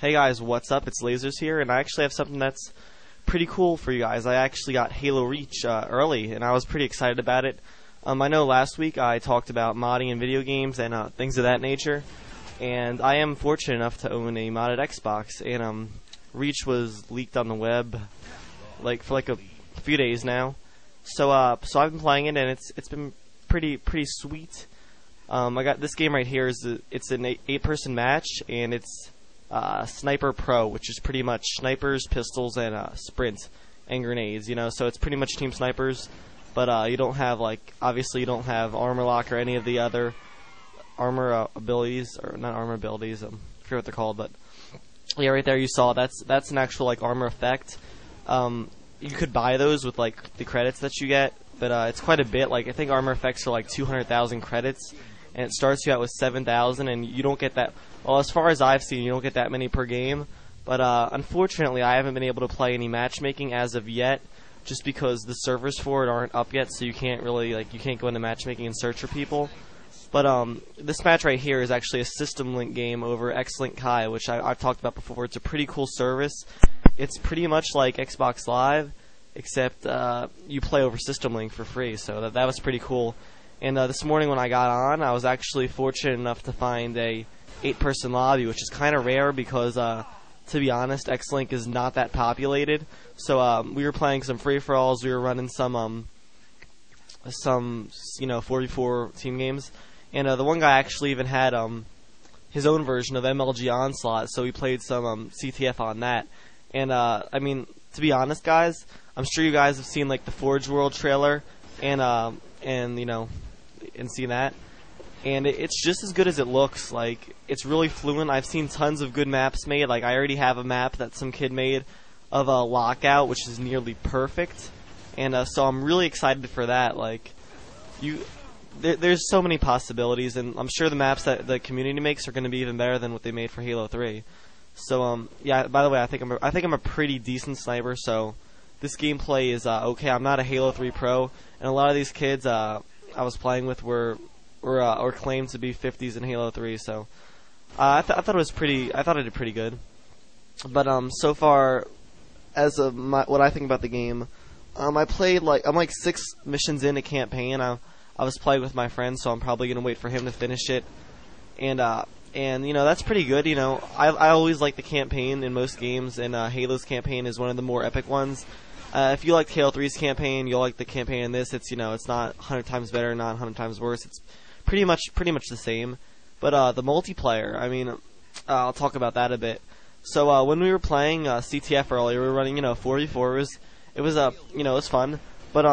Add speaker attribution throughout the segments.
Speaker 1: Hey guys, what's up? It's Lasers here, and I actually have something that's pretty cool for you guys. I actually got Halo Reach early, and I was pretty excited about it. I know last week I talked about modding in video games and things of that nature, and I am fortunate enough to own a modded Xbox, and Reach was leaked on the web for a few days now. So I've been playing it, and it's been pretty sweet. I got this game right here. It's an 8-person match, and it's Sniper Pro, which is pretty much snipers, pistols, and sprint and grenades. So it's pretty much team snipers, but you don't have obviously you don't have armor lock or any of the other armor abilities, or not armor abilities. I forget what they're called, but yeah, right there you saw that's an actual armor effect. You could buy those with the credits that you get, but it's quite a bit. I think armor effects are 200,000 credits, and it starts you out with 7,000, and you don't get that. Well, as far as I've seen, you don't get that many per game. But unfortunately, I haven't been able to play any matchmaking as of yet, just because the servers for it aren't up yet, so you can't really you can't go into matchmaking and search for people. But this match right here is actually a System Link game over Xlink Kai, which I've talked about before. It's a pretty cool service. It's pretty much like Xbox Live, except you play over System Link for free, so that was pretty cool. And this morning when I got on, I was actually fortunate enough to find a 8-person lobby, which is kind of rare because, to be honest, Xlink is not that populated. So we were playing some free-for-alls. We were running some 44 team games, and the one guy actually even had his own version of MLG Onslaught. So we played some CTF on that. And I mean, to be honest, guys, I'm sure you guys have seen the Forge World trailer and seen that. And it's just as good as it looks. It's really fluent. I've seen tons of good maps made. I already have a map that some kid made of a lockout, which is nearly perfect. And so I'm really excited for that. There's so many possibilities, and I'm sure the maps that the community makes are going to be even better than what they made for Halo 3. So yeah. By the way, I think I'm a pretty decent sniper. So this gameplay is okay. I'm not a Halo 3 pro, and a lot of these kids I was playing with were claimed to be 50s in Halo 3, so I thought it was pretty. I thought I did pretty good. But so far, as of what I think about the game, I played I'm 6 missions in a campaign. I was playing with my friend, so I'm probably gonna wait for him to finish it, and that's pretty good. I always like the campaign in most games, and Halo's campaign is one of the more epic ones. If you liked Halo 3's campaign, you'll like the campaign in this. It's it's not 100 times better, not 100 times worse. It's pretty much the same. But the multiplayer, I mean, I'll talk about that a bit. So when we were playing CTF earlier, we were running 4v4. It was fun. But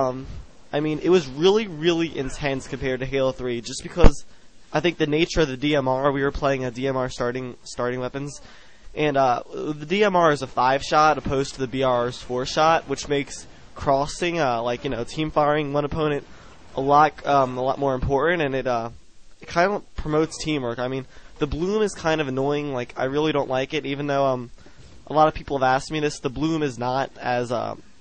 Speaker 1: I mean, it was really intense compared to Halo 3, just because I think the nature of the DMR. We were playing a DMR starting weapons. And the DMR is a 5-shot opposed to the BR's 4-shot, which makes crossing, team firing one opponent a lot more important, and it kind of promotes teamwork. I mean, the bloom is kind of annoying. I really don't like it, even though a lot of people have asked me this. The bloom is not as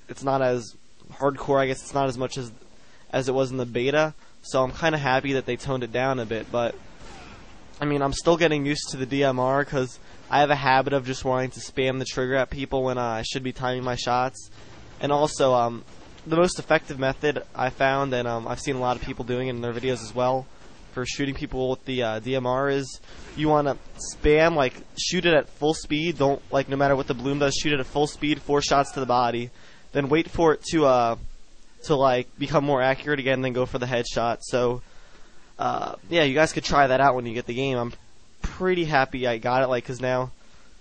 Speaker 1: it's not as hardcore. I guess it's not as much as it was in the beta. So I'm kind of happy that they toned it down a bit. But I mean, I'm still getting used to the DMR because I have a habit of just wanting to spam the trigger at people when I should be timing my shots. And also, the most effective method I found, and I've seen a lot of people doing it in their videos as well, for shooting people with the DMR is you want to spam, shoot it at full speed. Don't, no matter what the bloom does, shoot it at full speed, 4 shots to the body. Then wait for it to become more accurate again, then go for the headshot. So, yeah, you guys could try that out when you get the game. I'm pretty happy I got it, because now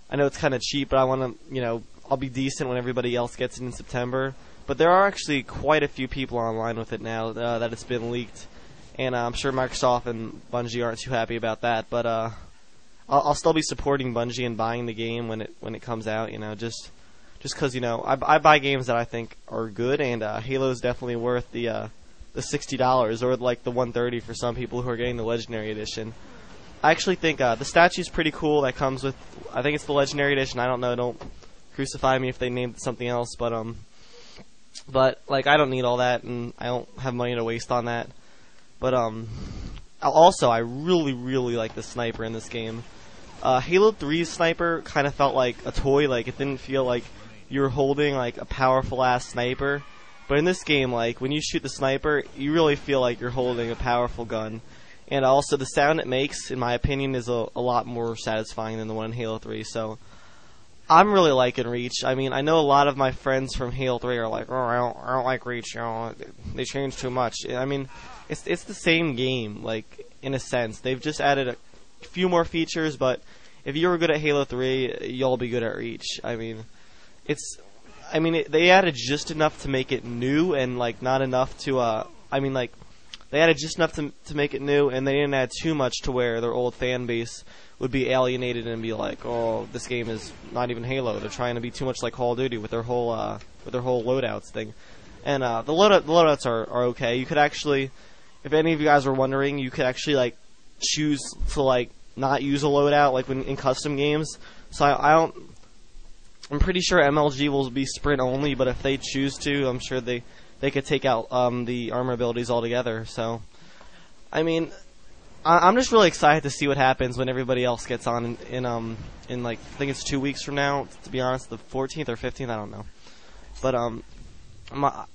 Speaker 1: I know it's kind of cheap, but I want to, I'll be decent when everybody else gets it in September. But there are actually quite a few people online with it now that it's been leaked, and I'm sure Microsoft and Bungie aren't too happy about that. But I'll still be supporting Bungie and buying the game when it comes out. Just because I buy games that I think are good, and Halo is definitely worth the $60 or the $130 for some people who are getting the Legendary Edition. I actually think the statue's pretty cool. That comes with, I think it's the Legendary Edition. I don't know. Don't crucify me if they named it something else. But I don't need all that, and I don't have money to waste on that. But also, I really like the sniper in this game. Halo 3's sniper kind of felt like a toy. Like, it didn't feel like you were holding like a powerful ass sniper. But in this game, like, when you shoot the sniper, you really feel like you're holding a powerful gun. And also, the sound it makes, in my opinion, is a lot more satisfying than the one in Halo 3. So, I'm really liking Reach. I mean, I know a lot of my friends from Halo 3 are like, oh, I don't like Reach. You know, they changed too much. I mean, it's the same game, like, in a sense. They've just added a few more features, but if you were good at Halo 3, you'll be good at Reach. I mean, they added just enough to make it new, and like not enough to. They added just enough to make it new, and they didn't add too much to where their old fan base would be alienated and be like, oh, this game is not even Halo. They're trying to be too much like Call of Duty with their whole loadouts thing. And the loadouts are okay. You could actually, if any of you guys were wondering, you could actually like choose to like not use a loadout like when in custom games. So I'm pretty sure MLG will be sprint only, but if they choose to, I'm sure they could take out the armor abilities altogether. So, I mean, I'm just really excited to see what happens when everybody else gets on in like I think it's 2 weeks from now. To be honest, the 14th or 15th, I don't know. But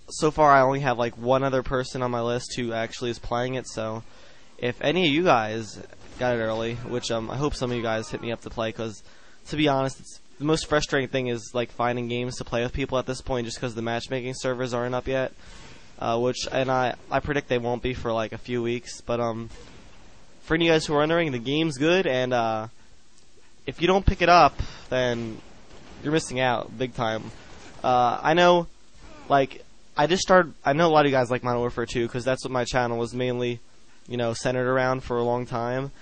Speaker 1: so far I only have like one other person on my list who actually is playing it. So, if any of you guys got it early, which I hope some of you guys hit me up to play, because to be honest, the most frustrating thing is like finding games to play with people at this point, just because the matchmaking servers aren't up yet. I predict they won't be for like a few weeks. But for any of you guys who are wondering, the game's good, and if you don't pick it up, then you're missing out big time. I know, like I know a lot of you guys like Modern Warfare 2 because that's what my channel was mainly, centered around for a long time.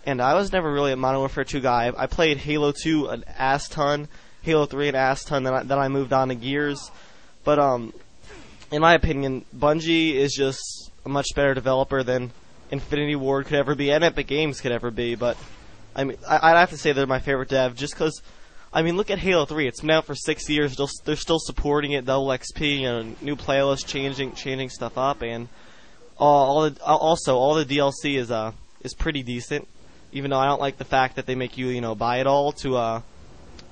Speaker 1: And I was never really a Modern Warfare 2 guy. I played Halo 2 an ass ton, Halo 3 an ass ton, then I moved on to Gears. But in my opinion, Bungie is just a much better developer than Infinity Ward could ever be, and Epic Games could ever be. But I mean, I'd have to say they're my favorite dev, just because. I mean, look at Halo 3. It's been out for 6 years. They're still supporting it, double XP, new playlists, changing stuff up, and all the DLC is pretty decent. Even though I don't like the fact that they make you, buy it all to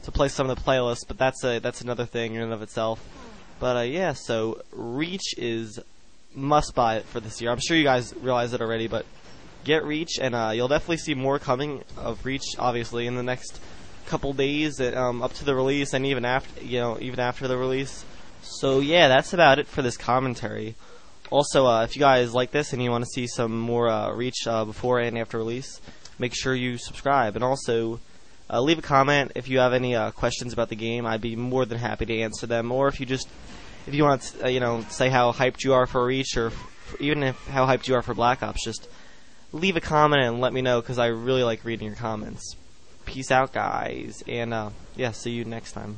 Speaker 1: play some of the playlists, but that's another thing in and of itself. But yeah, so Reach is must buy it for this year. I'm sure you guys realize it already, but get Reach, and you'll definitely see more coming of Reach, obviously, in the next couple days, up to the release, and even after the release. So yeah, that's about it for this commentary. Also, if you guys like this and you want to see some more Reach before and after release, make sure you subscribe, and also leave a comment if you have any questions about the game. I'd be more than happy to answer them. Or if you want to say how hyped you are for Reach, or even how hyped you are for Black Ops, just leave a comment and let me know, because I really like reading your comments. Peace out, guys, and yeah, see you next time.